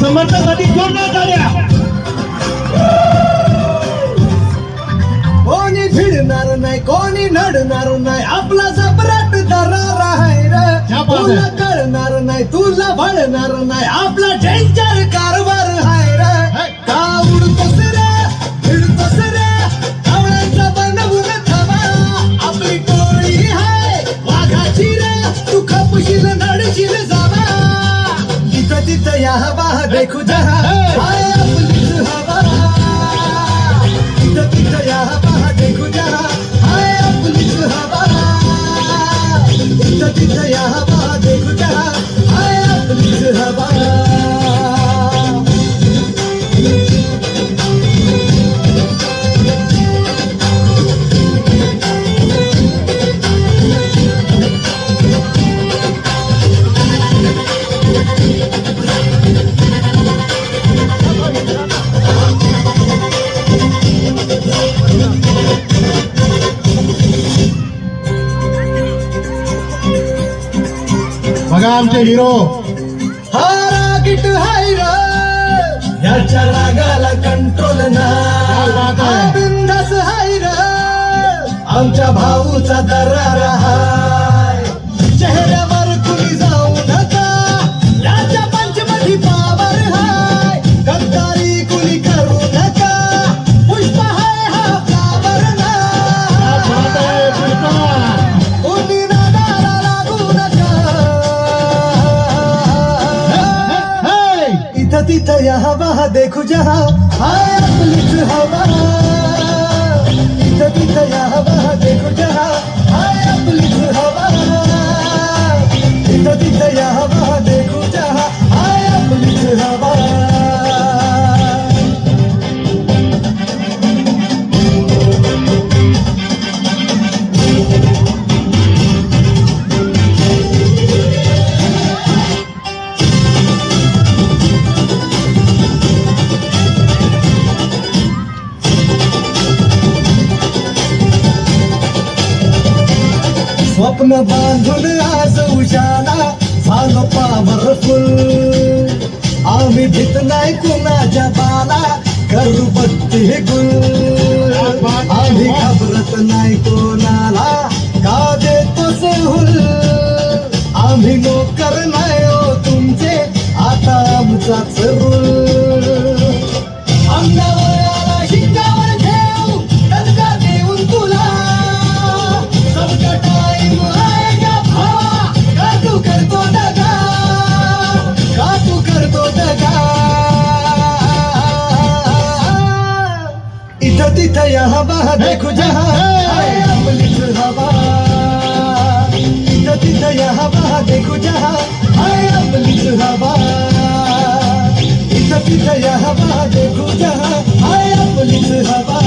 समर्थासाठी जोरदार टाळ्या. कोणी भिडणार नाही, कोणी नडणार नाही, आपला सम्राट दरार आहे रे. तुला कळणार नाही, तुला भळणार नाही, आपला डेंजर कारभार आहे रे. का उडतोस रे, भिडतोस रे, कावळ्यांचा बनवून थांबा. आपली टोळी आहे वाघाची रे, तू खपशील नडशील जावा. तिथं तिथं या हवा देखू जहा, हाय आपलीच हवा. तिथं तिथं या हवा देखू जहा, हाय आपलीच हवा. तिथं तिथं या हवा देखू जहा, हाय आपलीच हवा. बघा आमचे हिरो. हा रागीट हाय र, याच्या रागाला कंट्रोल क्या बात ना. आहे. बिंदास हाय र, आमच्या भाऊचा दरार हाय. चेहऱ्यावर कुणी जाऊ नका, याच्या पंचमधी पावर हाय. गद्दारी कुणी करू नका, पुष्प हाय हा फ्लावर ना. कुणी नादाला लागू नका. इथं तिथं या हवा देखू जहा, हाय आपलीच हवा. इथं तिथं या हवा देखू जहा, हाय आपलीच हवा. इथं तिथं या हवा देखू जहा, हाय आपलीच हवा. स्वप्न बांधून आज उजाला झालो पॉवरफुल. आम्ही भीत नाही कुणाच्या बाला, करू बत्ती गुल. आम्ही घाबरत नाही कोणाला, का देतो सहूल. आम्ही नोकर नाही हो तुमचे, आता आमचाच रूल. अंगावर शिंगावर ठेव, दणका देऊन तुला. इथं तिथं या हवा देखू जहा, हाय आपलीच हवा. इथं तिथं या हवा देखू जहा, हाय आपलीच हवा. इथं तिथं या हवा देखू जहा, हाय आपलीच हवा.